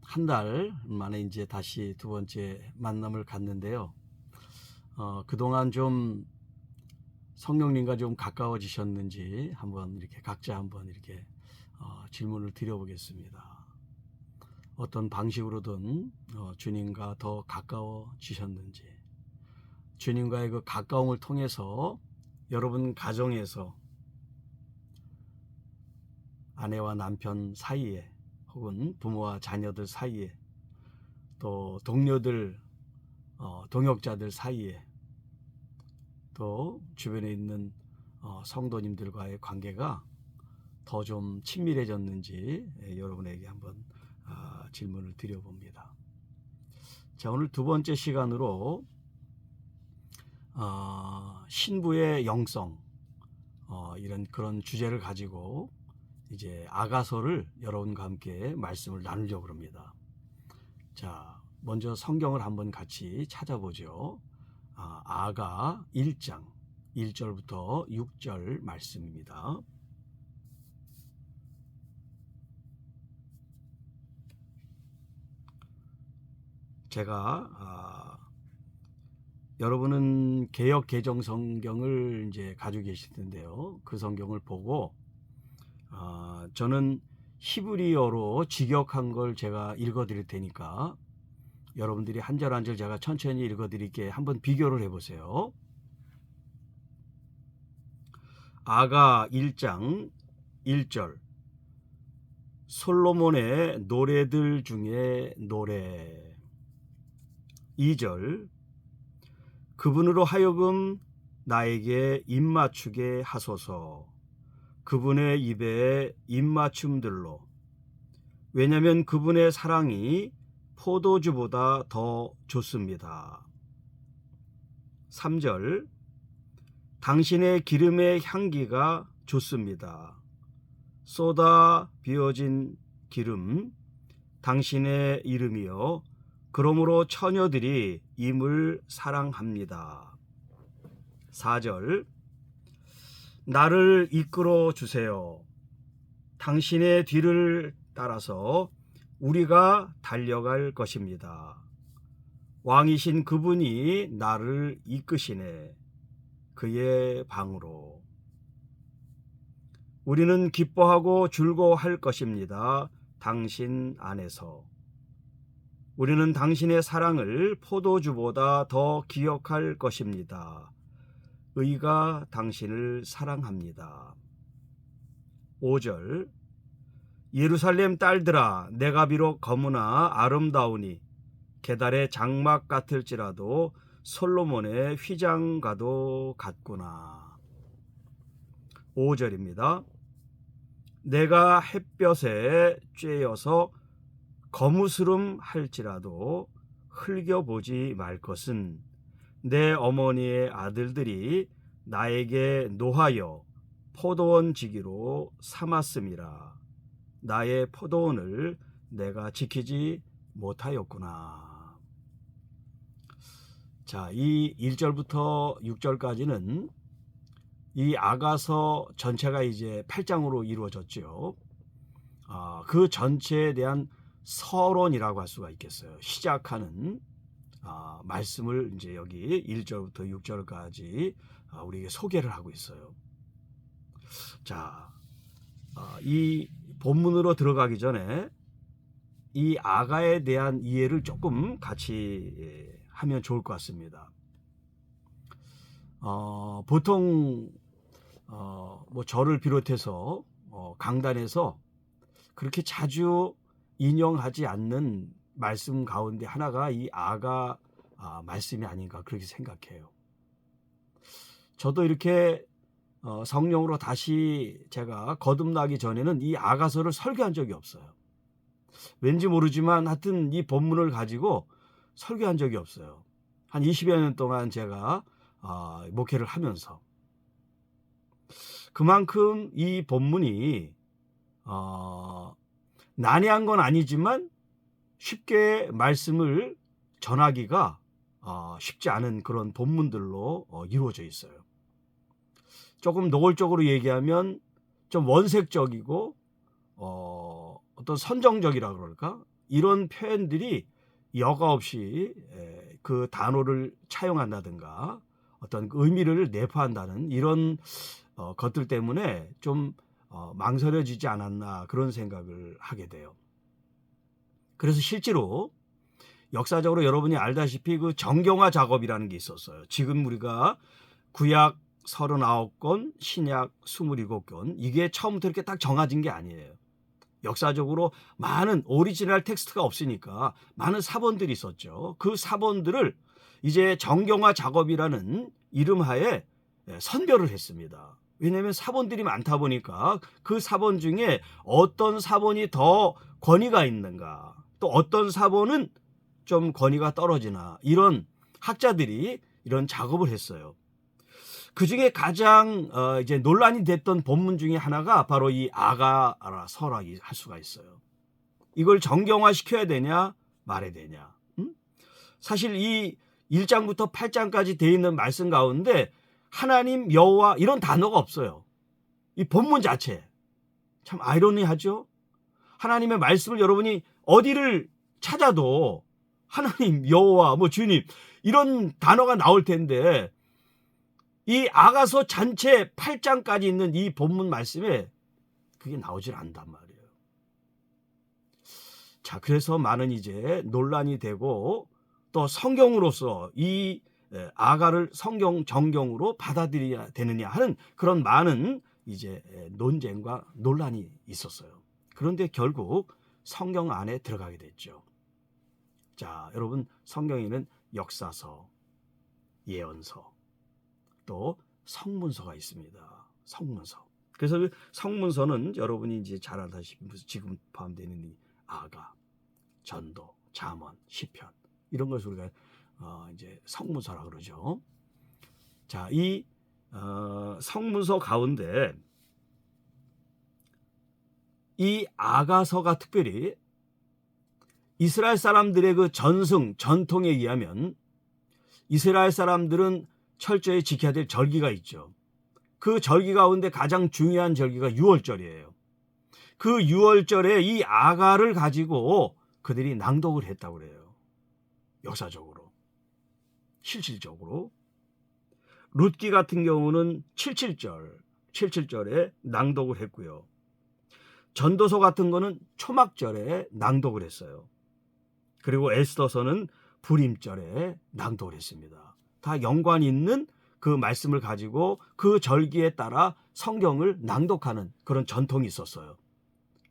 한 달 만에 이제 다시 두 번째 만남을 갖는데요. 그동안 좀 성령님과 좀 가까워지셨는지 한번 이렇게 각자 한번 이렇게 질문을 드려보겠습니다. 어떤 방식으로든 주님과 더 가까워지셨는지, 주님과의 그 가까움을 통해서 여러분 가정에서 아내와 남편 사이에 혹은 부모와 자녀들 사이에 또 동료들, 동역자들 사이에 또 주변에 있는 성도님들과의 관계가 더 좀 친밀해졌는지 여러분에게 한번 질문을 드려봅니다. 자, 오늘 두 번째 시간으로 신부의 영성 이런 그런 주제를 가지고 이제 아가서를 여러분과 함께 말씀을 나누려고 합니다. 자, 먼저 성경을 한번 같이 찾아보죠. 아가 1장 1절부터 6절 말씀입니다. 제가 여러분은 개역 개정 성경을 이제 가지고 계실 텐데요. 그 성경을 보고 저는 히브리어로 직역한 걸 제가 읽어 드릴 테니까 여러분들이 한 절 한 절 제가 천천히 읽어 드릴게 한번 비교를 해 보세요. 아가 1장 1절 솔로몬의 노래들 중에 노래. 2절 그분으로 하여금 나에게 입맞추게 하소서. 그분의 입에 입맞춤들로. 왜냐하면 그분의 사랑이 포도주보다 더 좋습니다. 3절 당신의 기름의 향기가 좋습니다. 쏟아 비어진 기름, 당신의 이름이여. 그러므로 처녀들이 임을 사랑합니다. 4절 나를 이끌어 주세요. 당신의 뒤를 따라서 우리가 달려갈 것입니다. 왕이신 그분이 나를 이끄시네. 그의 방으로. 우리는 기뻐하고 즐거워할 것입니다. 당신 안에서. 우리는 당신의 사랑을 포도주보다 더 기억할 것입니다. 의가 당신을 사랑합니다. 5절 예루살렘 딸들아, 내가 비록 거무나 아름다우니 게달의 장막 같을지라도 솔로몬의 휘장과도 같구나. 5절입니다. 내가 햇볕에 쬐어서 거무스름 할지라도 흘겨보지 말 것은 내 어머니의 아들들이 나에게 노하여 포도원 지기로 삼았음이라. 나의 포도원을 내가 지키지 못하였구나. 자, 이 1절부터 6절까지는 이 아가서 전체가 이제 8장으로 이루어졌죠. 그 전체에 대한 서론이라고 할 수가 있겠어요. 시작하는 말씀을 이제 여기 1절부터 6절까지 우리에게 소개를 하고 있어요. 자, 이 본문으로 들어가기 전에 이 아가에 대한 이해를 조금 같이 하면 좋을 것 같습니다. 보통 뭐 저를 비롯해서 강단에서 그렇게 자주 인용하지 않는 말씀 가운데 하나가 이 아가 말씀이 아닌가 그렇게 생각해요. 저도 이렇게 성령으로 다시 제가 거듭나기 전에는 이 아가서를 설교한 적이 없어요. 왠지 모르지만 하여튼 이 본문을 가지고 설교한 적이 없어요. 한 20여 년 동안 제가 목회를 하면서 그만큼 이 본문이 난해한 건 아니지만 쉽게 말씀을 전하기가 쉽지 않은 그런 본문들로 이루어져 있어요. 조금 노골적으로 얘기하면 좀 원색적이고 어떤 선정적이라 그럴까? 이런 표현들이 여과 없이 그 단어를 차용한다든가 어떤 의미를 내포한다는 이런 것들 때문에 좀 망설여지지 않았나 그런 생각을 하게 돼요. 그래서 실제로 역사적으로 여러분이 알다시피 그 정경화 작업이라는 게 있었어요. 지금 우리가 구약 39권, 신약 27권, 이게 처음부터 이렇게 딱 정해진 게 아니에요. 역사적으로 많은 오리지널 텍스트가 없으니까 많은 사본들이 있었죠. 그 사본들을 이제 정경화 작업이라는 이름하에 선별을 했습니다. 왜냐하면 사본들이 많다 보니까 그 사본 중에 어떤 사본이 더 권위가 있는가, 또 어떤 사본은 좀 권위가 떨어지나, 이런 학자들이 이런 작업을 했어요. 그 중에 가장 이제 논란이 됐던 본문 중에 하나가 바로 이 아가라서라 할 수가 있어요. 이걸 정경화 시켜야 되냐 말아야 되냐. 사실 이 1장부터 8장까지 되어 있는 말씀 가운데 하나님, 여호와 이런 단어가 없어요. 이 본문 자체. 참 아이러니하죠. 하나님의 말씀을 여러분이 어디를 찾아도 하나님, 여호와, 뭐 주님 이런 단어가 나올 텐데 이 아가서 전체 8장까지 있는 이 본문 말씀에 그게 나오질 않단 말이에요. 자, 그래서 많은 이제 논란이 되고 또 성경으로서 이 아가를 성경 정경으로 받아들여야 되느냐 하는 그런 많은 이제 논쟁과 논란이 있었어요. 그런데 결국 성경 안에 들어가게 됐죠. 자, 여러분, 성경에는 역사서, 예언서, 또 성문서가 있습니다. 성문서. 그래서 그 성문서는 여러분이 이제 잘 알다시피 지금 포함되는 이 아가, 전도, 잠언, 시편 이런 것을 우리가 이제 성문서라 그러죠. 자, 이 성문서 가운데 이 아가서가 특별히 이스라엘 사람들의 그 전승, 전통에 의하면 이스라엘 사람들은 철저히 지켜야 될 절기가 있죠. 그 절기 가운데 가장 중요한 절기가 유월절이에요. 그 유월절에 이 아가를 가지고 그들이 낭독을 했다고 그래요. 역사적으로, 실질적으로. 룻기 같은 경우는 77절에 낭독을 했고요. 전도서 같은 거는 초막절에 낭독을 했어요. 그리고 에스더서는 불임절에 낭독을 했습니다. 다 연관 있는 그 말씀을 가지고 그 절기에 따라 성경을 낭독하는 그런 전통이 있었어요.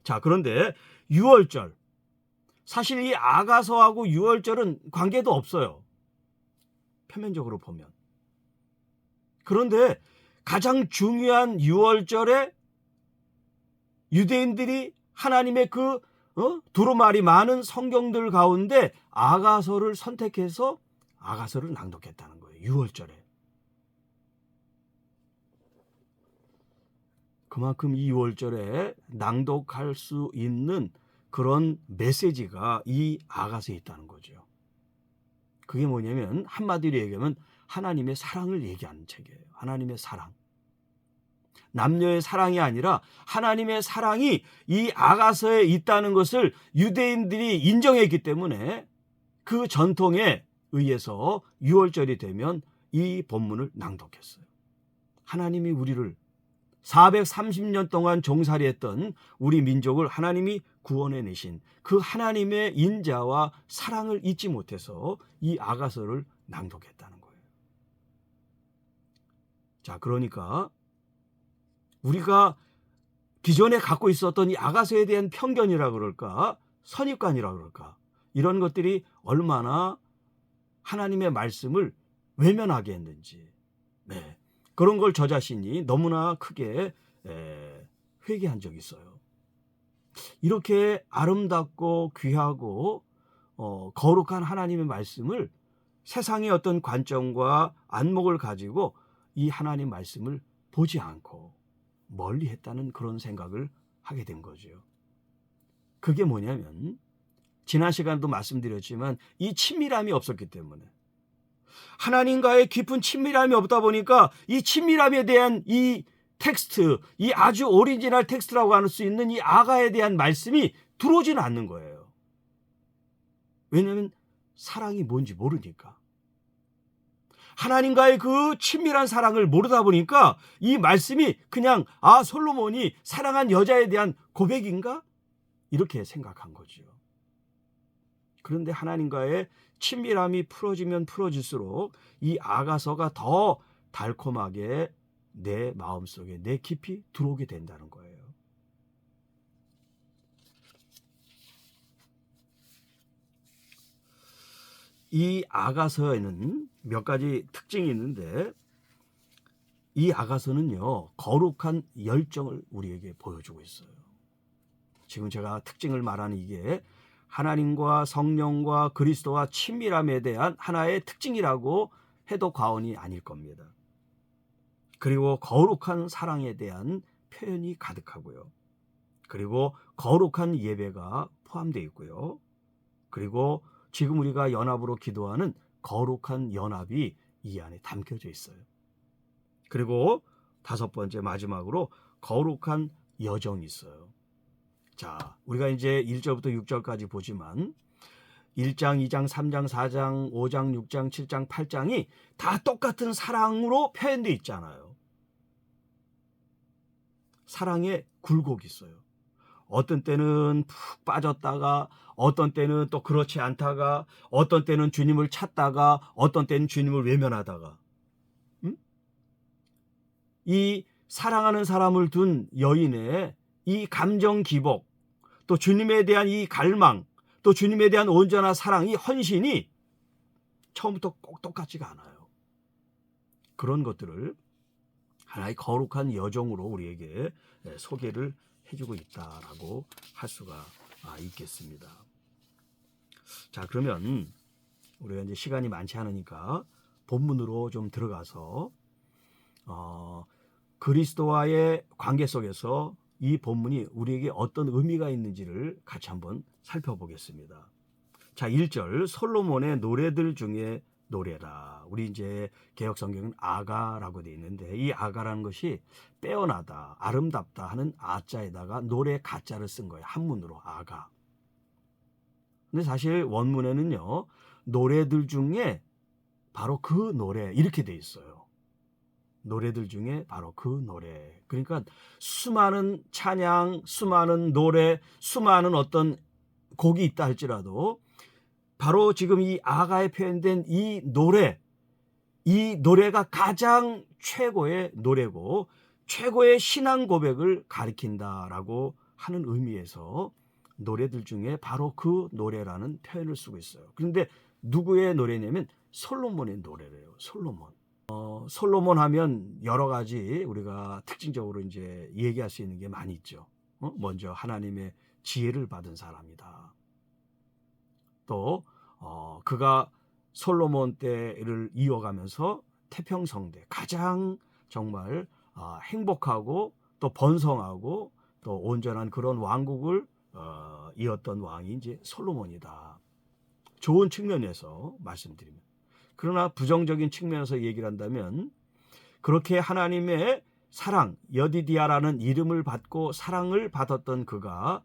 자, 그런데 유월절, 사실 이 아가서하고 유월절은 관계도 없어요. 표면적으로 보면. 그런데 가장 중요한 유월절에 유대인들이 하나님의 그 두루마리 많은 성경들 가운데 아가서를 선택해서 아가서를 낭독했다는 거예요. 유월절에. 그만큼 이 유월절에 낭독할 수 있는 그런 메시지가 이 아가서에 있다는 거죠. 그게 뭐냐면 한마디로 얘기하면 하나님의 사랑을 얘기하는 책이에요. 하나님의 사랑. 남녀의 사랑이 아니라 하나님의 사랑이 이 아가서에 있다는 것을 유대인들이 인정했기 때문에 그 전통에 의해서 유월절이 되면 이 본문을 낭독했어요. 하나님이 우리를 430년 동안 종살이했던 우리 민족을 하나님이 구원해 내신 그 하나님의 인자와 사랑을 잊지 못해서 이 아가서를 낭독했다는 거예요. 자, 그러니까 우리가 기존에 갖고 있었던 이 아가서에 대한 편견이라 그럴까, 선입관이라 그럴까, 이런 것들이 얼마나 하나님의 말씀을 외면하게 했는지, 네, 그런 걸 저 자신이 너무나 크게 회개한 적이 있어요. 이렇게 아름답고 귀하고 거룩한 하나님의 말씀을 세상의 어떤 관점과 안목을 가지고 이 하나님 말씀을 보지 않고 멀리 했다는 그런 생각을 하게 된 거죠. 그게 뭐냐면 지난 시간도 말씀드렸지만 이 친밀함이 없었기 때문에, 하나님과의 깊은 친밀함이 없다 보니까 이 친밀함에 대한 이 텍스트, 이 아주 오리지널 텍스트라고 할 수 있는 이 아가에 대한 말씀이 들어오지는 않는 거예요. 왜냐하면 사랑이 뭔지 모르니까. 하나님과의 그 친밀한 사랑을 모르다 보니까 이 말씀이 그냥 솔로몬이 사랑한 여자에 대한 고백인가? 이렇게 생각한 거죠. 그런데 하나님과의 친밀함이 풀어지면 풀어질수록 이 아가서가 더 달콤하게 내 마음속에 내 깊이 들어오게 된다는 거예요. 이 아가서에는 몇 가지 특징이 있는데 이 아가서는요, 거룩한 열정을 우리에게 보여주고 있어요. 지금 제가 특징을 말하는 이게 하나님과 성령과 그리스도와 친밀함에 대한 하나의 특징이라고 해도 과언이 아닐 겁니다. 그리고 거룩한 사랑에 대한 표현이 가득하고요. 그리고 거룩한 예배가 포함되어 있고요. 그리고 지금 우리가 연합으로 기도하는 거룩한 연합이 이 안에 담겨져 있어요. 그리고 다섯 번째 마지막으로 거룩한 여정이 있어요. 자, 우리가 이제 1절부터 6절까지 보지만 1장, 2장, 3장, 4장, 5장, 6장, 7장, 8장이 다 똑같은 사랑으로 표현되어 있잖아요. 사랑에 굴곡이 있어요. 어떤 때는 푹 빠졌다가 어떤 때는 또 그렇지 않다가 어떤 때는 주님을 찾다가 어떤 때는 주님을 외면하다가 이 사랑하는 사람을 둔 여인의 이 감정 기복, 또 주님에 대한 이 갈망, 또 주님에 대한 온전한 사랑, 이 헌신이 처음부터 꼭 똑같지가 않아요. 그런 것들을 하나의 거룩한 여정으로 우리에게 소개를 해주고 있다라고 할 수가 있겠습니다. 자, 그러면 우리가 이제 시간이 많지 않으니까 본문으로 좀 들어가서 그리스도와의 관계 속에서 이 본문이 우리에게 어떤 의미가 있는지를 같이 한번 살펴보겠습니다. 자, 1절 솔로몬의 노래들 중에 노래라. 우리 이제 개역 성경은 아가라고 되어 있는데 이 아가라는 것이 빼어나다, 아름답다 하는 아자에다가 노래 가자를 쓴 거예요. 한문으로 아가. 근데 사실 원문에는요, 노래들 중에 바로 그 노래 이렇게 돼 있어요. 노래들 중에 바로 그 노래. 그러니까 수많은 찬양, 수많은 노래, 수많은 어떤 곡이 있다 할지라도 바로 지금 이 아가에 표현된 이 노래가 가장 최고의 노래고 최고의 신앙 고백을 가리킨다라고 하는 의미에서 노래들 중에 바로 그 노래라는 표현을 쓰고 있어요. 그런데 누구의 노래냐면 솔로몬의 노래래요. 솔로몬 하면 여러 가지 우리가 특징적으로 이제 얘기할 수 있는 게 많이 있죠. 먼저 하나님의 지혜를 받은 사람이다. 또 그가 솔로몬 때를 이어가면서 태평성대 가장 정말 행복하고 또 번성하고 또 온전한 그런 왕국을 이었던 왕이 이제 솔로몬이다. 좋은 측면에서 말씀드리면. 그러나 부정적인 측면에서 얘기를 한다면 그렇게 하나님의 사랑, 여디디아라는 이름을 받고 사랑을 받았던 그가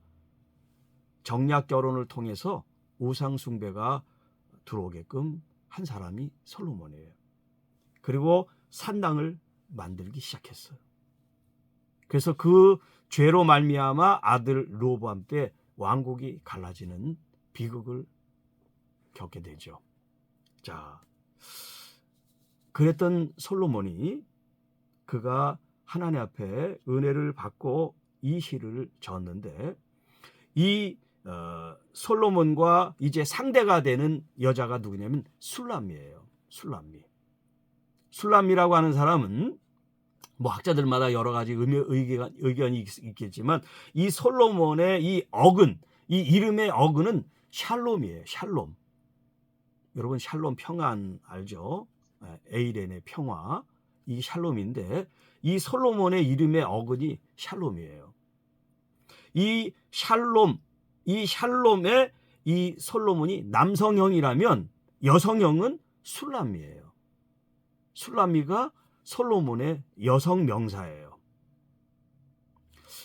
정략 결혼을 통해서 우상 숭배가 들어오게끔 한 사람이 솔로몬이에요. 그리고 산당을 만들기 시작했어요. 그래서 그 죄로 말미암아 아들 르호보암 때 왕국이 갈라지는 비극을 겪게 되죠. 자, 그랬던 솔로몬이 그가 하나님 앞에 은혜를 받고 이 시를 지었는데 이 솔로몬과 이제 상대가 되는 여자가 누구냐면 술람미예요. 술람미라고 하는 사람은 뭐 학자들마다 여러 가지 의견이 있겠지만 이 솔로몬의 이 이름의 어근은 샬롬이에요. 샬롬. 여러분 샬롬 평안 알죠? 에이렌의 평화. 이 샬롬인데 이 솔로몬의 이름의 어근이 샬롬이에요. 이 샬롬의 이 솔로몬이 남성형이라면 여성형은 술람미예요. 술람미가 솔로몬의 여성 명사예요.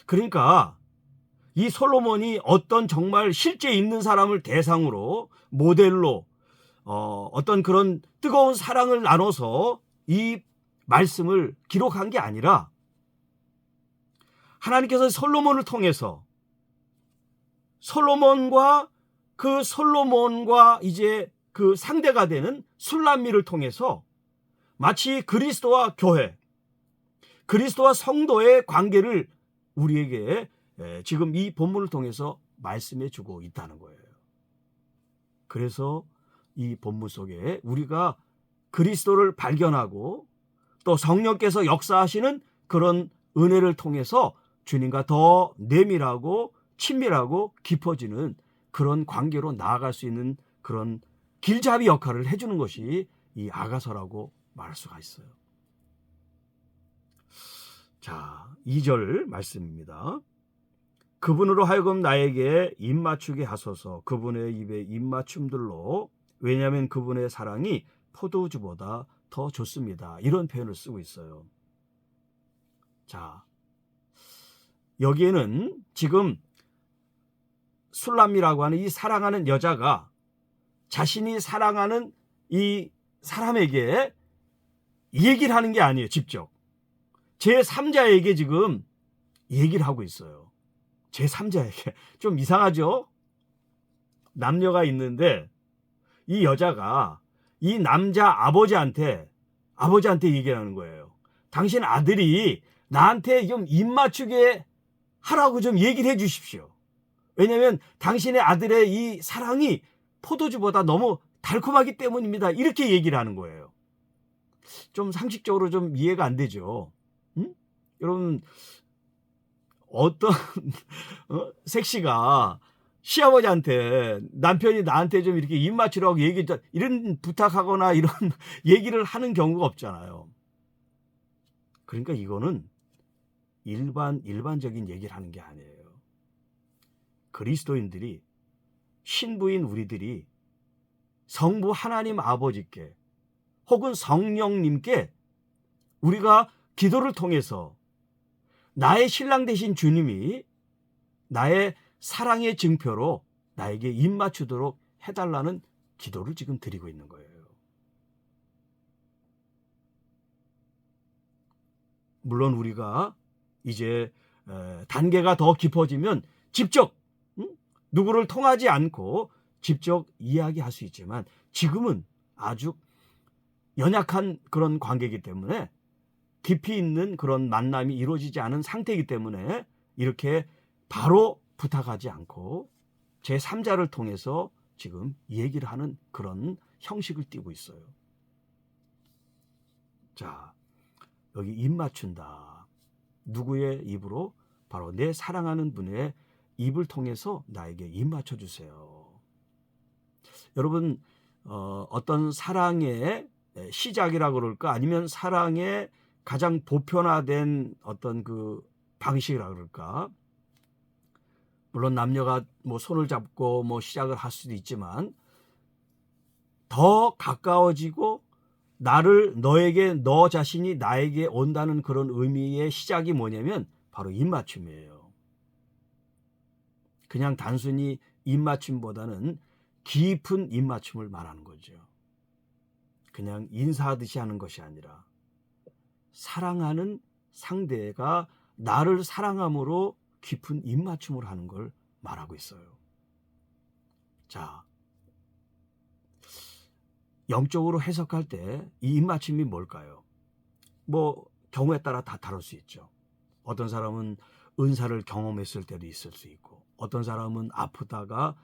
그러니까 이 솔로몬이 어떤 정말 실제 있는 사람을 대상으로 모델로 어떤 그런 뜨거운 사랑을 나눠서 이 말씀을 기록한 게 아니라 하나님께서 솔로몬을 통해서 솔로몬과 이제 그 상대가 되는 술람미를 통해서 마치 그리스도와 교회, 그리스도와 성도의 관계를 우리에게 지금 이 본문을 통해서 말씀해 주고 있다는 거예요. 그래서 이 본문 속에 우리가 그리스도를 발견하고 또 성령께서 역사하시는 그런 은혜를 통해서 주님과 더 내밀하고 친밀하고 깊어지는 그런 관계로 나아갈 수 있는 그런 길잡이 역할을 해주는 것이 이 아가서라고 말할 수가 있어요. 자, 2절 말씀입니다. 그분으로 하여금 나에게 입맞추게 하소서. 그분의 입에 입맞춤들로, 왜냐하면 그분의 사랑이 포도주보다 더 좋습니다. 이런 표현을 쓰고 있어요. 자, 여기에는 지금 술람이라고 하는 이 사랑하는 여자가 자신이 사랑하는 이 사람에게 얘기를 하는 게 아니에요. 직접 제3자에게 지금 얘기를 하고 있어요. 제3자에게. 좀 이상하죠? 남녀가 있는데 이 여자가 이 남자 아버지한테 얘기를 하는 거예요. 당신 아들이 나한테 좀 입맞추게 하라고 좀 얘기를 해 주십시오. 왜냐하면 당신의 아들의 이 사랑이 포도주보다 너무 달콤하기 때문입니다. 이렇게 얘기를 하는 거예요. 좀 상식적으로 좀 이해가 안 되죠. 응? 여러분, 어떤 색시가 시아버지한테 남편이 나한테 좀 이렇게 입 맞추라고 이런 부탁하거나 이런 얘기를 하는 경우가 없잖아요. 그러니까 이거는 일반적인 얘기를 하는 게 아니에요. 그리스도인들이, 신부인 우리들이 성부 하나님 아버지께 혹은 성령님께 우리가 기도를 통해서 나의 신랑 되신 주님이 나의 사랑의 증표로 나에게 입맞추도록 해달라는 기도를 지금 드리고 있는 거예요. 물론 우리가 이제 단계가 더 깊어지면 직접 누구를 통하지 않고 직접 이야기할 수 있지만 지금은 아주 연약한 그런 관계이기 때문에 깊이 있는 그런 만남이 이루어지지 않은 상태이기 때문에 이렇게 바로 부탁하지 않고 제3자를 통해서 지금 얘기를 하는 그런 형식을 띠고 있어요. 자, 여기 입 맞춘다. 누구의 입으로? 바로 내 사랑하는 분의 입을 통해서 나에게 입 맞춰주세요. 여러분, 어떤 사랑의 시작이라고 그럴까? 아니면 사랑의 가장 보편화된 어떤 그 방식이라고 그럴까? 물론 남녀가 뭐 손을 잡고 뭐 시작을 할 수도 있지만 더 가까워지고 너에게 너 자신이 나에게 온다는 그런 의미의 시작이 뭐냐면 바로 입맞춤이에요. 그냥 단순히 입맞춤보다는 깊은 입맞춤을 말하는 거죠. 그냥 인사하듯이 하는 것이 아니라 사랑하는 상대가 나를 사랑함으로 깊은 입맞춤을 하는 걸 말하고 있어요. 자, 영적으로 해석할 때 이 입맞춤이 뭘까요? 뭐 경우에 따라 다 다를 수 있죠. 어떤 사람은 은사를 경험했을 때도 있을 수 있고, 어떤 사람은 아프다가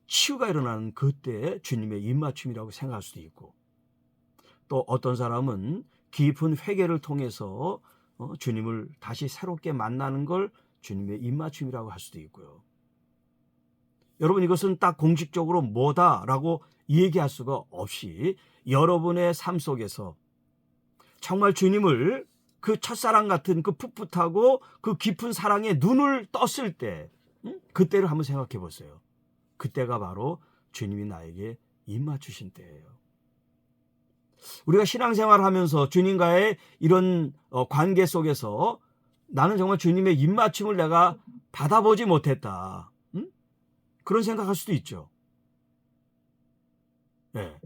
치유가 일어나는 그때 주님의 입맞춤이라고 생각할 수도 있고, 또 어떤 사람은 깊은 회개를 통해서 주님을 다시 새롭게 만나는 걸 주님의 입맞춤이라고 할 수도 있고요. 여러분, 이것은 딱 공식적으로 뭐다라고 얘기할 수가 없이 여러분의 삶 속에서 정말 주님을 그 첫사랑 같은 그 풋풋하고 그 깊은 사랑에 눈을 떴을 때, 그때를 한번 생각해 보세요. 그때가 바로 주님이 나에게 입맞추신 때예요. 우리가 신앙생활을 하면서 주님과의 이런 관계 속에서 나는 정말 주님의 입맞춤을 내가 받아보지 못했다. 응? 그런 생각할 수도 있죠. 네.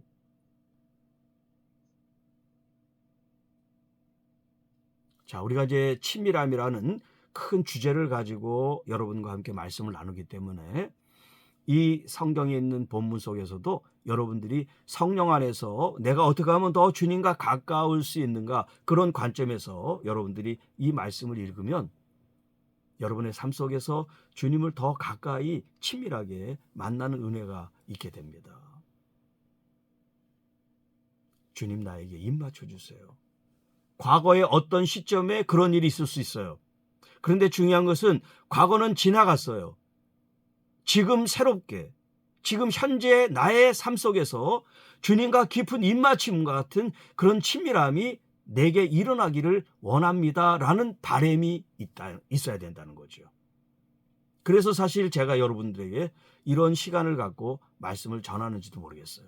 자, 우리가 이제 친밀함이라는 큰 주제를 가지고 여러분과 함께 말씀을 나누기 때문에 이 성경에 있는 본문 속에서도 여러분들이 성령 안에서 내가 어떻게 하면 더 주님과 가까울 수 있는가, 그런 관점에서 여러분들이 이 말씀을 읽으면 여러분의 삶 속에서 주님을 더 가까이 친밀하게 만나는 은혜가 있게 됩니다. 주님, 나에게 입 맞춰 주세요. 과거에 어떤 시점에 그런 일이 있을 수 있어요. 그런데 중요한 것은 과거는 지나갔어요. 지금 새롭게, 지금 현재 나의 삶 속에서 주님과 깊은 입맞춤과 같은 그런 친밀함이 내게 일어나기를 원합니다라는 바람이 있어야 된다는 거죠. 그래서 사실 제가 여러분들에게 이런 시간을 갖고 말씀을 전하는지도 모르겠어요.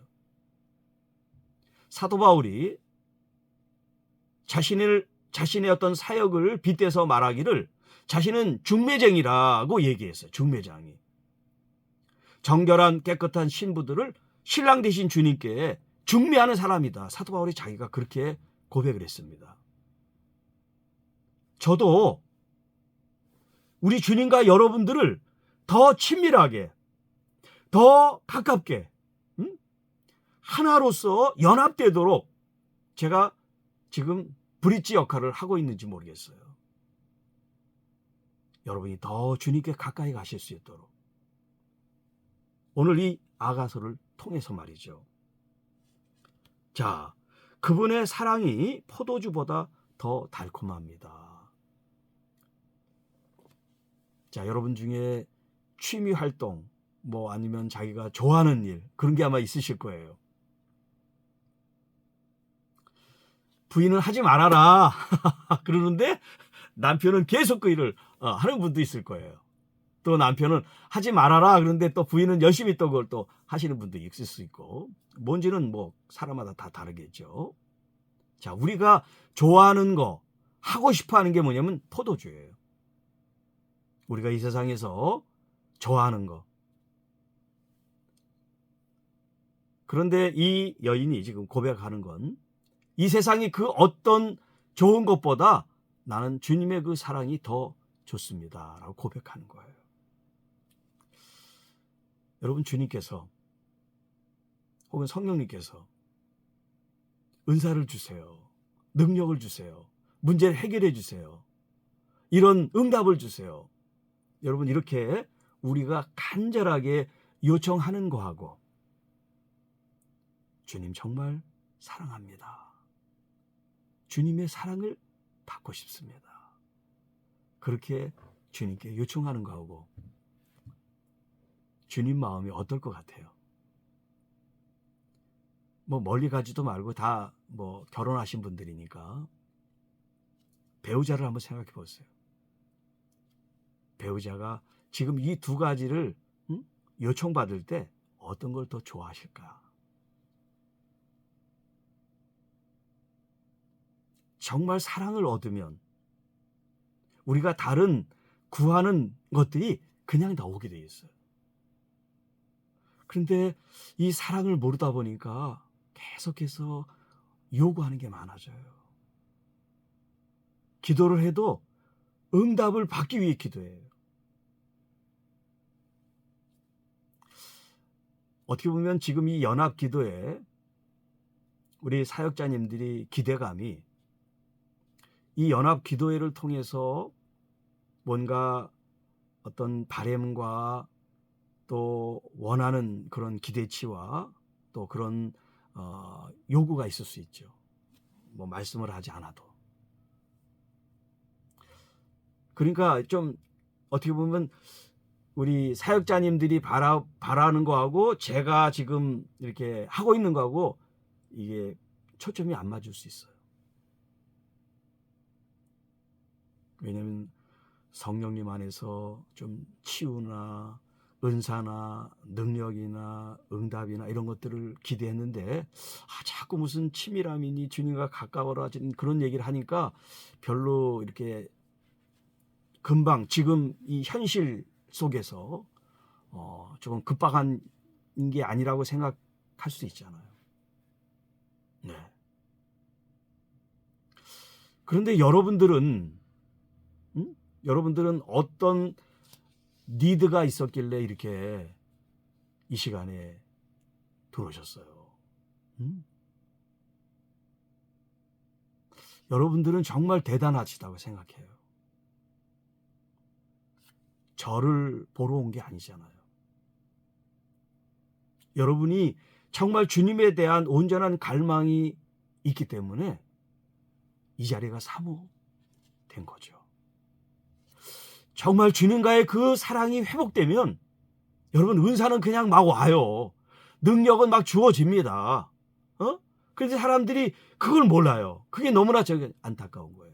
사도 바울이 자신의 어떤 사역을 빗대서 말하기를 자신은 중매쟁이라고 얘기했어요. 중매장이. 정결한 깨끗한 신부들을 신랑 되신 주님께 중매하는 사람이다. 사도 바울이 자기가 그렇게 고백을 했습니다. 저도 우리 주님과 여러분들을 더 친밀하게, 더 가깝게, 하나로서 연합되도록 제가 지금 브릿지 역할을 하고 있는지 모르겠어요. 여러분이 더 주님께 가까이 가실 수 있도록 오늘 이 아가서를 통해서 말이죠. 자, 그분의 사랑이 포도주보다 더 달콤합니다. 자, 여러분 중에 취미 활동, 아니면 자기가 좋아하는 일, 그런 게 아마 있으실 거예요. 부인은 하지 말아라 그러는데 남편은 계속 그 일을 하는 분도 있을 거예요. 또 남편은 하지 말아라 그런데 또 부인은 열심히 또 그걸 또 하시는 분도 있을 수 있고, 뭔지는 사람마다 다 다르겠죠. 자, 우리가 좋아하는 거, 하고 싶어 하는 게 뭐냐면 포도주예요. 우리가 이 세상에서 좋아하는 거. 그런데 이 여인이 지금 고백하는 건 이 세상이 그 어떤 좋은 것보다 나는 주님의 그 사랑이 더 좋습니다 라고 고백하는 거예요. 여러분, 주님께서 혹은 성령님께서 은사를 주세요. 능력을 주세요. 문제를 해결해 주세요. 이런 응답을 주세요. 여러분, 이렇게 우리가 간절하게 요청하는 거하고 주님 정말 사랑합니다. 주님의 사랑을 받고 싶습니다. 그렇게 주님께 요청하는 거하고 주님 마음이 어떨 것 같아요? 멀리 가지도 말고 다 결혼하신 분들이니까 배우자를 한번 생각해 보세요. 배우자가 지금 이 두 가지를 요청받을 때 어떤 걸 더 좋아하실까? 정말 사랑을 얻으면 우리가 다른 구하는 것들이 그냥 나오게 돼 있어요. 그런데 이 사랑을 모르다 보니까 계속해서 요구하는 게 많아져요. 기도를 해도 응답을 받기 위해 기도해요. 어떻게 보면 지금 이 연합 기도에 우리 사역자님들이 기대감이 이 연합 기도회를 통해서 뭔가 어떤 바램과 또 원하는 그런 기대치와 또 그런 요구가 있을 수 있죠. 말씀을 하지 않아도. 그러니까 좀 어떻게 보면 우리 사역자님들이 바라는 거하고 제가 지금 이렇게 하고 있는 거하고 이게 초점이 안 맞을 수 있어요. 왜냐하면 성령님 안에서 좀 치유나 은사나 능력이나 응답이나 이런 것들을 기대했는데 자꾸 무슨 치밀함이니 주님과 가까워라진 그런 얘기를 하니까 별로 이렇게 금방 지금 이 현실 속에서 조금 급박한 게 아니라고 생각할 수 있잖아요. 네. 그런데 여러분들은 어떤 니드가 있었길래 이렇게 이 시간에 들어오셨어요? 여러분들은 정말 대단하시다고 생각해요. 저를 보러 온 게 아니잖아요. 여러분이 정말 주님에 대한 온전한 갈망이 있기 때문에 이 자리가 사모된 거죠. 정말 주님과의 그 사랑이 회복되면 여러분 은사는 그냥 막 와요. 능력은 막 주어집니다. 그런데 사람들이 그걸 몰라요. 그게 너무나 안타까운 거예요.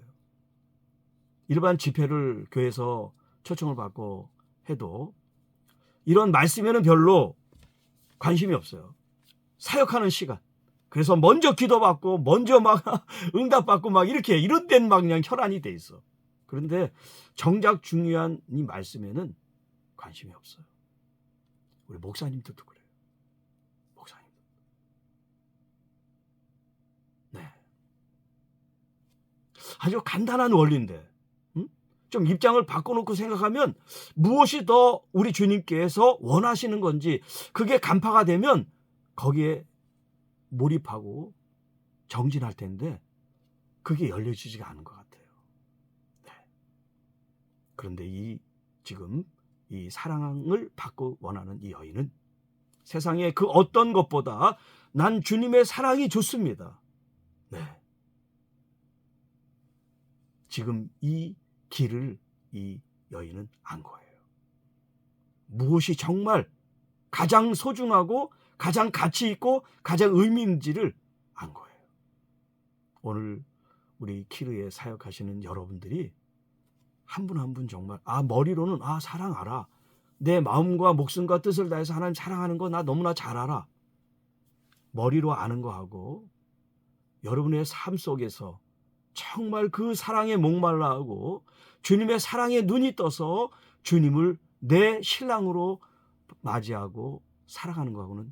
일반 집회를 교회에서 초청을 받고 해도 이런 말씀에는 별로 관심이 없어요. 사역하는 시간. 그래서 먼저 기도받고 먼저 막 응답받고 막 이런 데는 막 그냥 혈안이 돼 있어. 그런데 정작 중요한 이 말씀에는 관심이 없어요. 우리 목사님들도 그래요. 목사님들. 네. 아주 간단한 원리인데 좀 입장을 바꿔놓고 생각하면 무엇이 더 우리 주님께서 원하시는 건지 그게 간파가 되면 거기에 몰입하고 정진할 텐데 그게 열려지지가 않은 것 같아요. 네. 그런데 지금 이 사랑을 받고 원하는 이 여인은 세상의 그 어떤 것보다 난 주님의 사랑이 좋습니다. 네. 지금 이 길을 이 여인은 안 거예요. 무엇이 정말 가장 소중하고 가장 가치 있고 가장 의미 있는지를 안 거예요. 오늘 우리 키르에 사역하시는 여러분들이 한 분 한 분 정말 머리로는 사랑 알아. 내 마음과 목숨과 뜻을 다해서 하나님 사랑하는 거 나 너무나 잘 알아. 머리로 아는 거하고 여러분의 삶 속에서 정말 그 사랑에 목말라하고 주님의 사랑에 눈이 떠서 주님을 내 신랑으로 맞이하고 살아가는 거하고는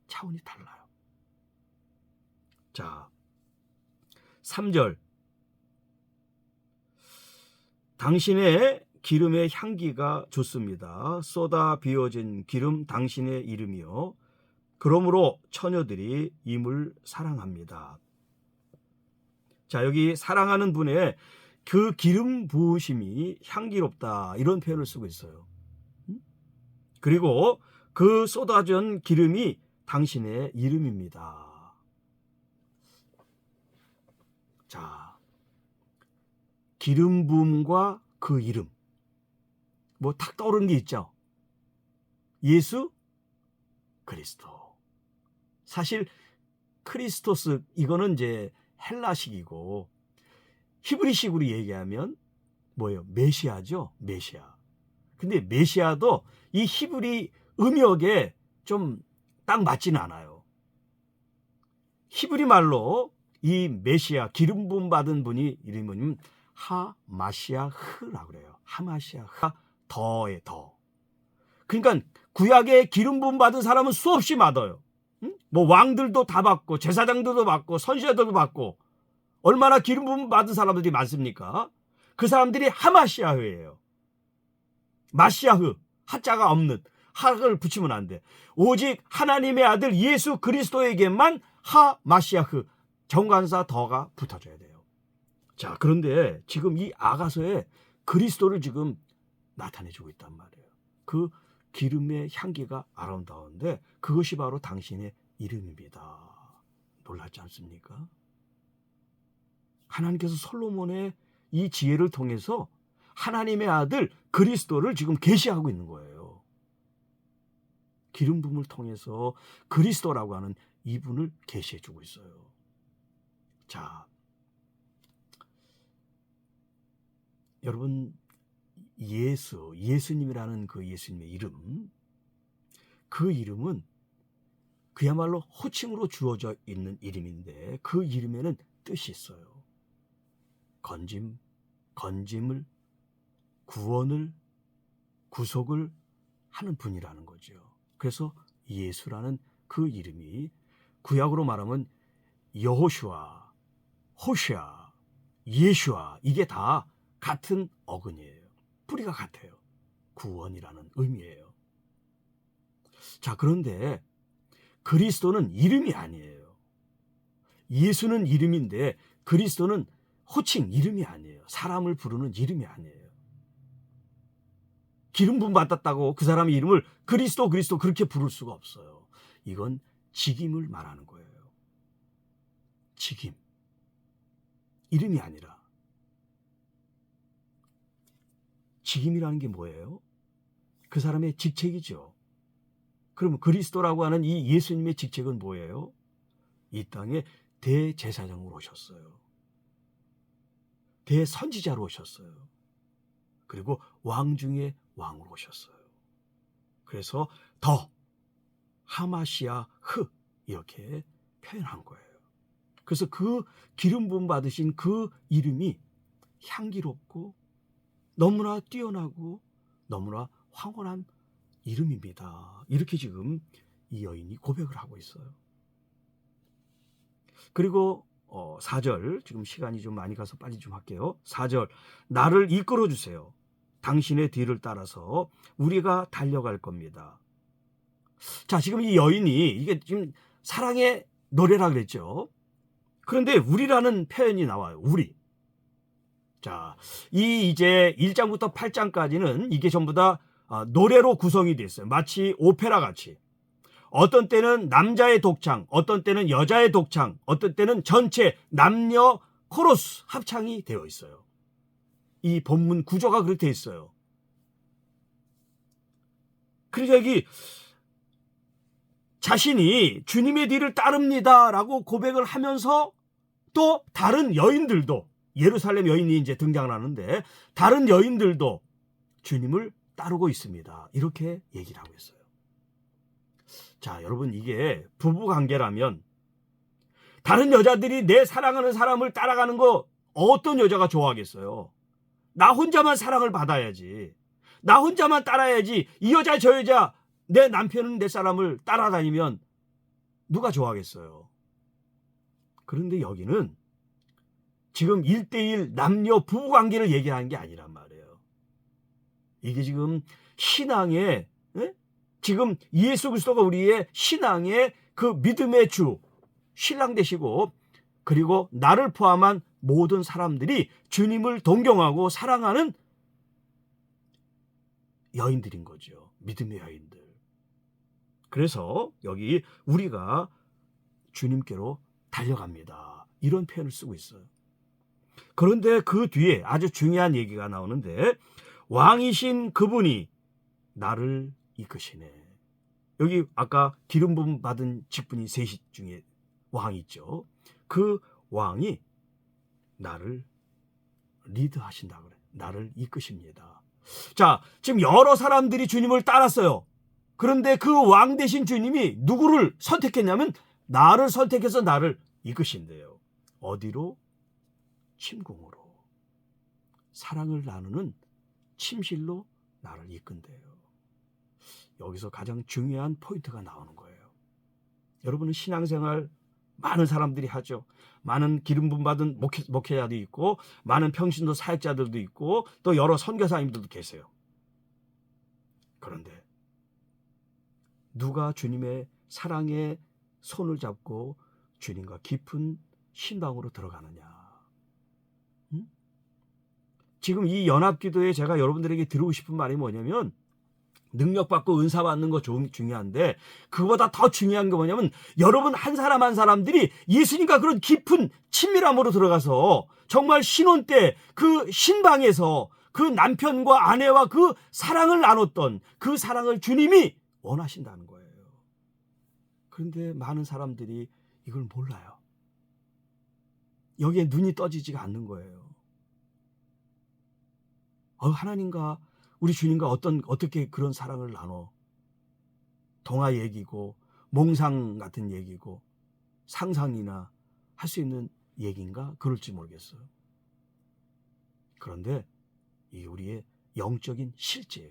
차원이 달라요. 자, 3절. 당신의 기름의 향기가 좋습니다. 쏟아 비워진 기름 당신의 이름이요. 그러므로 처녀들이 임을 사랑합니다. 자, 여기 사랑하는 분의 그 기름 부으심이 향기롭다 이런 표현을 쓰고 있어요. 그리고 그 쏟아진 기름이 당신의 이름입니다. 자, 기름 부음과 그 이름 뭐 탁 떠오르는 게 있죠. 예수 그리스도. 사실 크리스토스 이거는 이제 헬라식이고 히브리식으로 얘기하면 뭐예요? 메시아죠. 메시아. 근데 메시아도 이 히브리 음역에 좀 딱 맞지는 않아요. 히브리 말로 이 메시아 기름 부음 받은 분이 이름이 뭐냐면 하마시아흐라고 그래요. 하마시아흐 더의 더. 그러니까 구약에 기름 부음 받은 사람은 수없이 많아요. 뭐 왕들도 다 받고 제사장들도 받고 선지자들도 받고 얼마나 기름 부음 받은 사람들이 많습니까? 그 사람들이 하마시아흐예요. 마시아흐 하자가 없는 하를 붙이면 안 돼. 오직 하나님의 아들 예수 그리스도에게만 하마시아흐 정관사 더가 붙어줘야 돼요. 자, 그런데 지금 이 아가서에 그리스도를 지금 나타내주고 있단 말이에요. 그 기름의 향기가 아름다운데 그것이 바로 당신의 이름입니다. 놀랍지 않습니까? 하나님께서 솔로몬의 이 지혜를 통해서 하나님의 아들 그리스도를 지금 계시하고 있는 거예요. 기름 부음을 통해서 그리스도라고 하는 이분을 계시해주고 있어요. 자, 여러분 예수님이라는 그 예수님의 이름, 그 이름은 그야말로 호칭으로 주어져 있는 이름인데 그 이름에는 뜻이 있어요. 건짐을 구원을 구속을 하는 분이라는 거죠. 그래서 예수라는 그 이름이 구약으로 말하면 여호슈아, 호시아, 예슈아 이게 다 같은 어근이에요. 뿌리가 같아요. 구원이라는 의미예요. 자, 그런데 그리스도는 이름이 아니에요. 예수는 이름인데 그리스도는 호칭 이름이 아니에요. 사람을 부르는 이름이 아니에요. 기름 부음 받았다고 그 사람의 이름을 그리스도 그렇게 부를 수가 없어요. 이건 직임을 말하는 거예요. 직임. 이름이 아니라. 직임이라는 게 뭐예요? 그 사람의 직책이죠. 그럼 그리스도라고 하는 이 예수님의 직책은 뭐예요? 이 땅에 대제사장으로 오셨어요. 대선지자로 오셨어요. 그리고 왕 중에 왕으로 오셨어요. 그래서 더 하마시아 흐 이렇게 표현한 거예요. 그래서 그 기름 부음 받으신 그 이름이 향기롭고 너무나 뛰어나고 너무나 황홀한 이름입니다. 이렇게 지금 이 여인이 고백을 하고 있어요. 그리고 4절, 지금 시간이 좀 많이 가서 빨리 좀 할게요. 4절, 나를 이끌어 주세요. 당신의 뒤를 따라서 우리가 달려갈 겁니다. 자, 지금 이 여인이 이게 지금 사랑의 노래라 그랬죠. 그런데 우리라는 표현이 나와요. 우리. 자, 이제 1장부터 8장까지는 이게 전부 다 노래로 구성이 됐어요. 마치 오페라 같이. 어떤 때는 남자의 독창, 어떤 때는 여자의 독창, 어떤 때는 전체 남녀 코러스 합창이 되어 있어요. 이 본문 구조가 그렇게 되어 있어요. 그러니까 여기 자신이 주님의 뒤를 따릅니다라고 고백을 하면서 또 다른 여인들도 예루살렘 여인이 이제 등장을 하는데 다른 여인들도 주님을 따르고 있습니다. 이렇게 얘기를 하고 있어요. 자, 여러분 이게 부부관계라면 다른 여자들이 내 사랑하는 사람을 따라가는 거 어떤 여자가 좋아하겠어요? 나 혼자만 사랑을 받아야지. 나 혼자만 따라야지. 이 여자 저 여자 내 남편은 내 사람을 따라다니면 누가 좋아하겠어요? 그런데 여기는 지금 1대1 남녀 부부관계를 얘기하는 게 아니란 말이에요. 이게 지금 신앙의 지금 예수 그리스도가 우리의 신앙의 그 믿음의 주 신랑 되시고 그리고 나를 포함한 모든 사람들이 주님을 동경하고 사랑하는 여인들인 거죠. 믿음의 여인들. 그래서 여기 우리가 주님께로 달려갑니다. 이런 표현을 쓰고 있어요. 그런데 그 뒤에 아주 중요한 얘기가 나오는데 왕이신 그분이 나를 이끄시네. 여기 아까 기름 부음 받은 직분이 셋 중에 왕이 있죠. 그 왕이 나를 리드하신다 그래. 나를 이끄십니다. 자, 지금 여러 사람들이 주님을 따랐어요. 그런데 그 왕 대신 주님이 누구를 선택했냐면 나를 선택해서 나를 이끄신대요. 어디로? 침공으로. 사랑을 나누는 침실로 나를 이끈대요. 여기서 가장 중요한 포인트가 나오는 거예요. 여러분은 신앙생활 많은 사람들이 하죠. 많은 기름 부음 받은 목회자도 있고 많은 평신도 사역자들도 있고 또 여러 선교사님들도 계세요. 그런데 누가 주님의 사랑의 손을 잡고 주님과 깊은 신방으로 들어가느냐. 지금 이 연합기도에 제가 여러분들에게 드리고 싶은 말이 뭐냐면 능력받고 은사 받는 거 중요한데 그보다 더 중요한 게 뭐냐면 여러분 한 사람 한 사람들이 예수님과 그런 깊은 친밀함으로 들어가서 정말 신혼 때 그 신방에서 그 남편과 아내와 그 사랑을 나눴던 그 사랑을 주님이 원하신다는 거예요. 그런데 많은 사람들이 이걸 몰라요. 여기에 눈이 떠지지가 않는 거예요. 하나님과 우리 주님과 어떻게 그런 사랑을 나눠? 동화 얘기고 몽상 같은 얘기고 상상이나 할 수 있는 얘기인가? 그럴지 모르겠어요. 그런데 이 우리의 영적인 실제예요.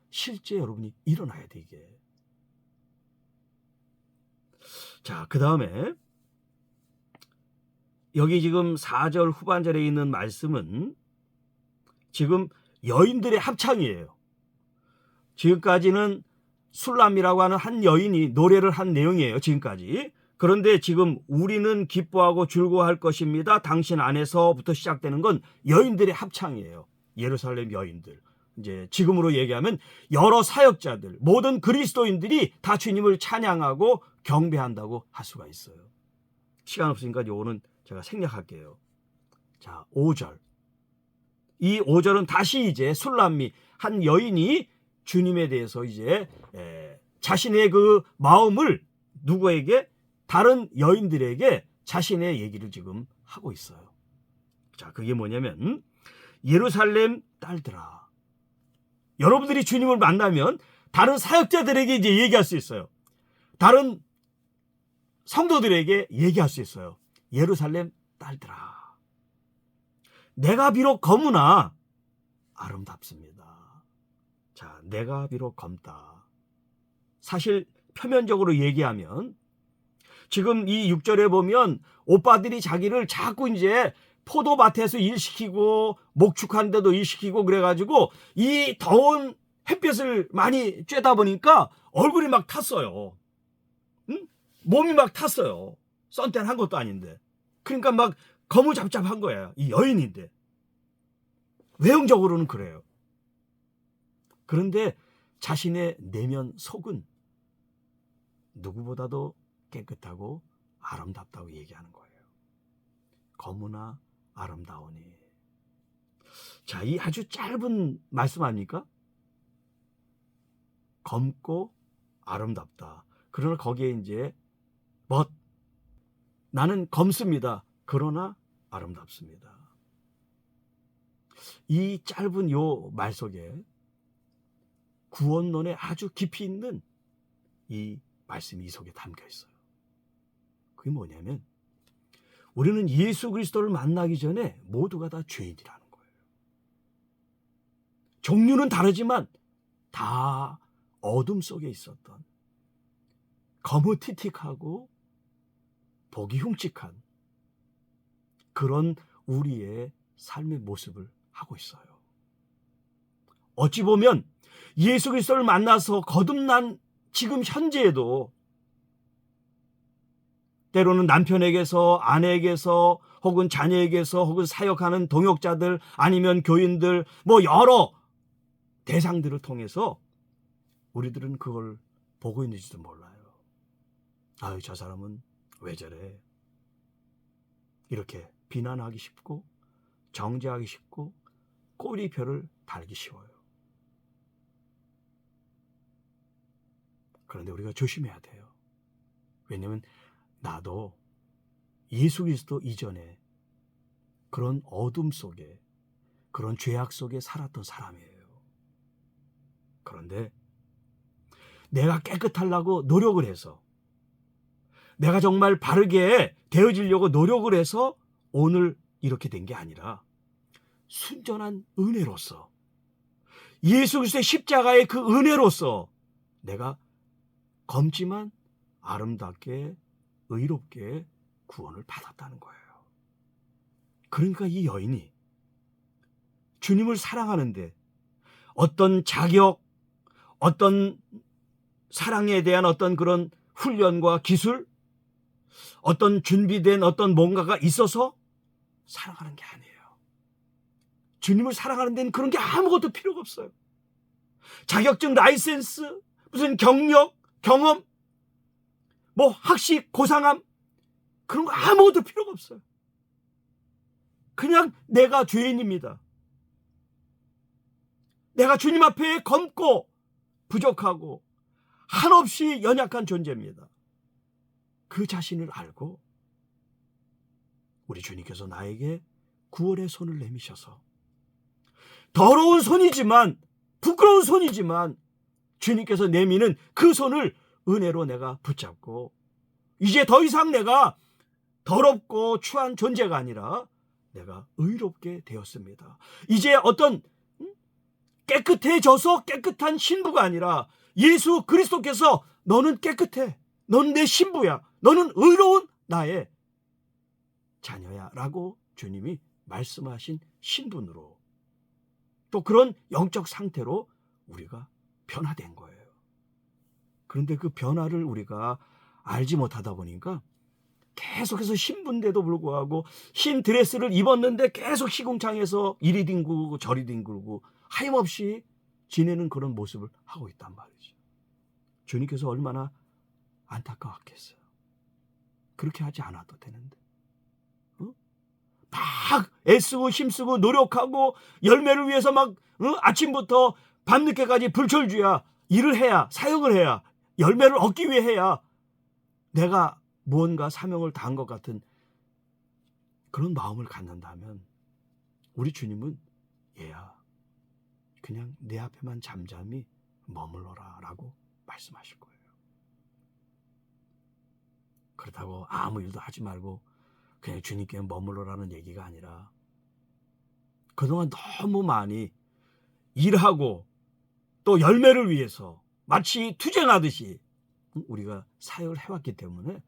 실제 여러분이 일어나야 돼 이게. 자, 그 다음에 여기 지금 4절 후반절에 있는 말씀은 지금 여인들의 합창이에요. 지금까지는 술람이라고 하는 한 여인이 노래를 한 내용이에요. 지금까지. 그런데 지금 우리는 기뻐하고 즐거워할 것입니다. 당신 안에서부터 시작되는 건 여인들의 합창이에요. 예루살렘 여인들. 이제 지금으로 얘기하면 여러 사역자들, 모든 그리스도인들이 다 주님을 찬양하고 경배한다고 할 수가 있어요. 시간 없으니까 요거는 제가 생략할게요. 자, 5절. 이 5절은 다시 이제 술람미 한 여인이 주님에 대해서 이제 자신의 그 마음을 누구에게? 다른 여인들에게 자신의 얘기를 지금 하고 있어요. 자, 그게 뭐냐면 예루살렘 딸들아, 여러분들이 주님을 만나면 다른 사역자들에게 이제 얘기할 수 있어요. 다른 성도들에게 얘기할 수 있어요. 예루살렘 딸들아, 내가 비록 검으나 아름답습니다. 자, 내가 비록 검다. 사실 표면적으로 얘기하면 지금 이 6절에 보면 오빠들이 자기를 자꾸 이제 포도밭에서 일시키고 목축한 데도 일시키고 그래가지고 이 더운 햇볕을 많이 쬐다 보니까 얼굴이 막 탔어요. 응? 몸이 막 탔어요. 선탠한 것도 아닌데. 그러니까 막 거무잡잡한 거예요. 이 여인인데. 외형적으로는 그래요. 그런데 자신의 내면 속은 누구보다도 깨끗하고 아름답다고 얘기하는 거예요. 검으나 아름다우니. 자, 이 아주 짧은 말씀 아닙니까? 검고 아름답다. 그러나 거기에 이제 나는 검습니다. 그러나 아름답습니다. 이 짧은 요 말 속에 구원론에 아주 깊이 있는 이 말씀이 이 속에 담겨 있어요. 그게 뭐냐면 우리는 예수 그리스도를 만나기 전에 모두가 다 죄인이라는 거예요. 종류는 다르지만 다 어둠 속에 있었던 거무튀틱하고 보기 흉측한 그런 우리의 삶의 모습을 하고 있어요. 어찌 보면 예수 그리스도를 만나서 거듭난 지금 현재에도 때로는 남편에게서, 아내에게서, 혹은 자녀에게서, 혹은 사역하는 동역자들, 아니면 교인들, 뭐 여러 대상들을 통해서 우리들은 그걸 보고 있는지도 몰라요. 아유, 저 사람은 왜 저래? 이렇게 비난하기 쉽고 정죄하기 쉽고 꼬리표를 달기 쉬워요. 그런데 우리가 조심해야 돼요. 왜냐하면 나도 예수 그리스도 이전에 그런 어둠 속에, 그런 죄악 속에 살았던 사람이에요. 그런데 내가 깨끗하려고 노력을 해서, 내가 정말 바르게 되어지려고 노력을 해서 오늘 이렇게 된 게 아니라 순전한 은혜로서, 예수 그리스도의 십자가의 그 은혜로서 내가 검지만 아름답게 의롭게 구원을 받았다는 거예요. 그러니까 이 여인이 주님을 사랑하는데 어떤 자격, 어떤 사랑에 대한 어떤 그런 훈련과 기술, 어떤 준비된 어떤 뭔가가 있어서 사랑하는 게 아니에요. 주님을 사랑하는 데는 그런 게 아무것도 필요가 없어요. 자격증, 라이센스, 무슨 경력, 경험, 뭐 학식, 고상함, 그런 거 아무것도 필요가 없어요. 그냥 내가 죄인입니다. 내가 주님 앞에 검고 부족하고 한없이 연약한 존재입니다. 그 자신을 알고 우리 주님께서 나에게 구원의 손을 내미셔서, 더러운 손이지만, 부끄러운 손이지만 주님께서 내미는 그 손을 은혜로 내가 붙잡고, 이제 더 이상 내가 더럽고 추한 존재가 아니라 내가 의롭게 되었습니다. 이제 어떤 깨끗해져서 깨끗한 신부가 아니라 예수 그리스도께서 너는 깨끗해. 너는 내 신부야. 너는 의로운 나의 자녀야 라고 주님이 말씀하신 신분으로, 또 그런 영적 상태로 우리가 변화된 거예요. 그런데 그 변화를 우리가 알지 못하다 보니까 계속해서 신부인데도 불구하고 흰 드레스를 입었는데 계속 시궁창에서 이리 뒹굴고 저리 뒹굴고 하염없이 지내는 그런 모습을 하고 있단 말이죠. 주님께서 얼마나 안타까웠겠어요. 그렇게 하지 않아도 되는데. 막 애쓰고 힘쓰고 노력하고 열매를 위해서 막 아침부터 밤늦게까지 불철주야 일을 해야, 사역을 해야, 열매를 얻기 위해 해야 내가 무언가 사명을 다한 것 같은 그런 마음을 갖는다면 우리 주님은 얘야, 그냥 내 앞에만 잠잠히 머물러라 라고 말씀하실 거예요. 그렇다고 아무 일도 하지 말고 그냥 주님께 머물러라는 얘기가 아니라, 그동안 너무 많이 일하고 또 열매를 위해서 마치 투쟁하듯이 우리가 사역을 해왔기 때문에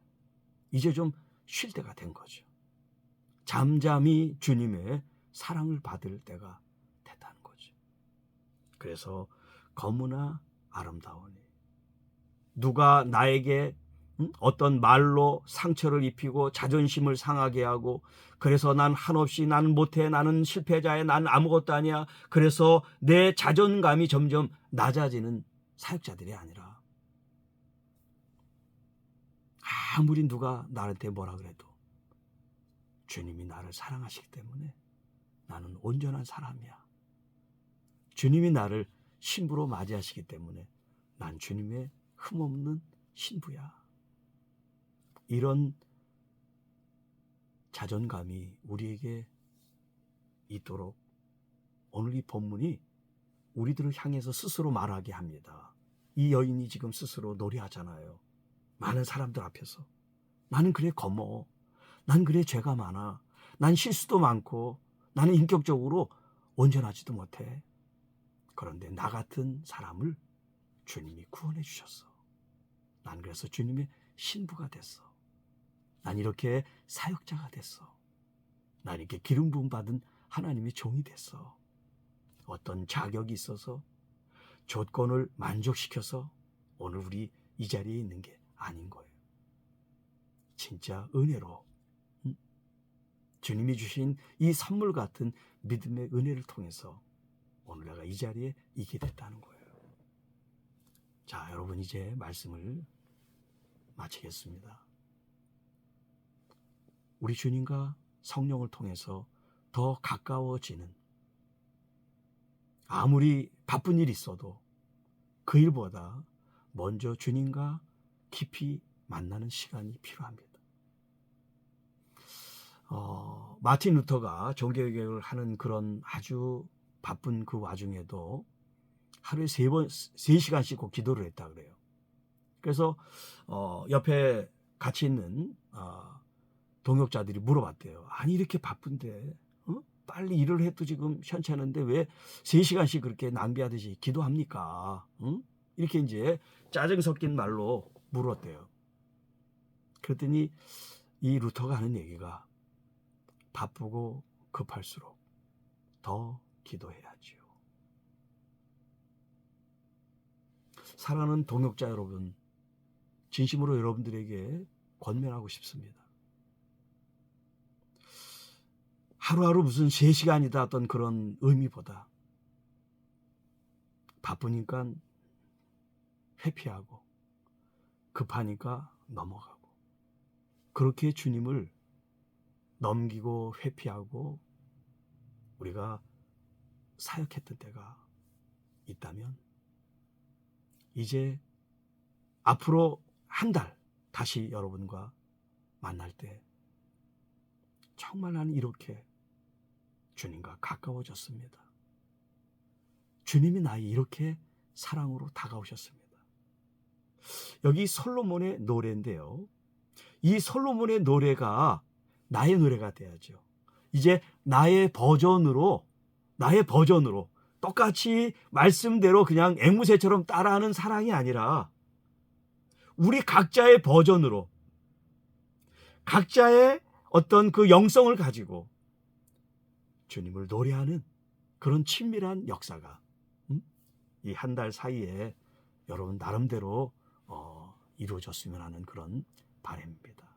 이제 좀 쉴 때가 된 거죠. 잠잠히 주님의 사랑을 받을 때가 됐다는 거죠. 그래서 거무나 아름다우니, 누가 나에게 어떤 말로 상처를 입히고 자존심을 상하게 하고, 그래서 난 한없이 나는 못해, 나는 실패자야, 나는 아무것도 아니야, 그래서 내 자존감이 점점 낮아지는 사역자들이 아니라, 아무리 누가 나한테 뭐라 그래도 주님이 나를 사랑하시기 때문에 나는 온전한 사람이야. 주님이 나를 신부로 맞이하시기 때문에 난 주님의 흠없는 신부야. 이런 자존감이 우리에게 있도록 오늘 이 본문이 우리들을 향해서 스스로 말하게 합니다. 이 여인이 지금 스스로 노래하잖아요. 많은 사람들 앞에서 나는 그래 거머, 난 그래 죄가 많아, 난 실수도 많고 나는 인격적으로 온전하지도 못해. 그런데 나 같은 사람을 주님이 구원해 주셨어. 난 그래서 주님의 신부가 됐어. 난 이렇게 사역자가 됐어. 난 이렇게 기름 부음 받은 하나님의 종이 됐어. 어떤 자격이 있어서 조건을 만족시켜서 오늘 우리 이 자리에 있는 게 아닌 거예요. 진짜 은혜로 주님이 주신 이 선물 같은 믿음의 은혜를 통해서 오늘 내가 이 자리에 있게 됐다는 거예요. 자, 여러분, 이제 말씀을 마치겠습니다. 우리 주님과 성령을 통해서 더 가까워지는, 아무리 바쁜 일이 있어도 그 일보다 먼저 주님과 깊이 만나는 시간이 필요합니다. 마틴 루터가 종교개혁을 하는 그런 아주 바쁜 그 와중에도 하루에 3시간씩 꼭 기도를 했다 그래요. 그래서 옆에 같이 있는 동역자들이 물어봤대요. 아니, 이렇게 바쁜데 빨리 일을 해도 지금 현찮은데 왜 3시간씩 그렇게 낭비하듯이 기도합니까? 이렇게 이제 짜증 섞인 말로 물었대요. 그랬더니 이 루터가 하는 얘기가, 바쁘고 급할수록 더 기도해야지요. 사랑하는 동역자 여러분, 진심으로 여러분들에게 권면하고 싶습니다. 하루하루 무슨 3시간이다 어떤 그런 의미보다 바쁘니까 회피하고 급하니까 넘어가고, 그렇게 주님을 넘기고 회피하고 우리가 사역했던 때가 있다면, 이제 앞으로 한 달 다시 여러분과 만날 때 정말 나는 이렇게 주님과 가까워졌습니다. 주님이 나에게 이렇게 사랑으로 다가오셨습니다. 여기 솔로몬의 노래인데요, 이 솔로몬의 노래가 나의 노래가 돼야죠. 이제 나의 버전으로 똑같이 말씀대로 그냥 앵무새처럼 따라하는 사랑이 아니라 우리 각자의 버전으로 각자의 어떤 그 영성을 가지고 주님을 노래하는 그런 친밀한 역사가 이 한 달 사이에 여러분 나름대로 이루어졌으면 하는 그런 바람입니다.